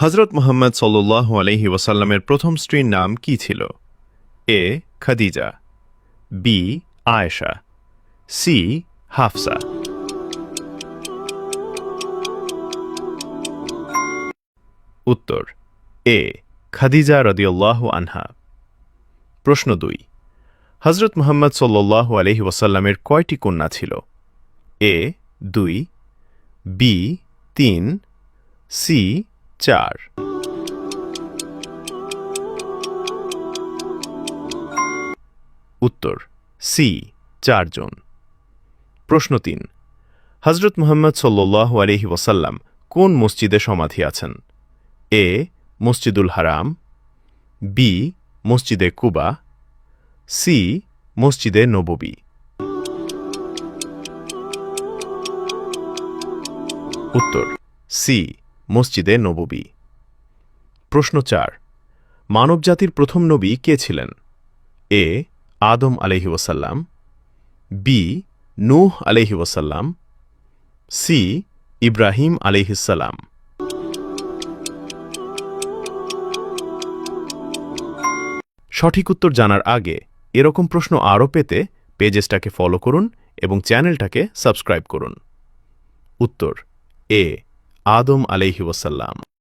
হজরত মুহাম্মদ সাল্লাল্লাহু আলাইহি ওয়াসাল্লামের প্রথম স্ত্রীর নাম কি ছিল? এ. খাদিজা, বি. আয়েশা, সি. হাফসা। উত্তর এ. খাদিজা রাদিয়াল্লাহু আনহা। প্রশ্ন 2। হজরত মুহাম্মদ সাল্লাল্লাহু আলাইহি ওয়াসাল্লামের কয়টি কন্যা ছিল? এ. 2, বি. 3, সি. 4। উত্তর সি. 4 জন। প্রশ্ন 3। হজরত মুহাম্মদ সাল্লাল্লাহু আলাইহি ওয়াসাল্লাম কোন মসজিদে সমাধি আছেন? এ. মসজিদুল হারাম, বি. মসজিদে কুবা, সি. মসজিদে নববী। উত্তর সি. মসজিদে নববী। প্রশ্ন 4। মানবজাতির প্রথম নবী কে ছিলেন? এ. আদম আলাইহি ওয়াসাল্লাম, বি. নূহ আলাইহি ওয়াসাল্লাম, সি. ইব্রাহিম আলাইহিসসালাম। সঠিক উত্তর জানার আগে এরকম প্রশ্ন আরও পেতে পেজেসটাকে ফলো করুন এবং চ্যানেলটাকে সাবস্ক্রাইব করুন। উত্তর এ. আদম আলাইহি ওয়াসাল্লাম।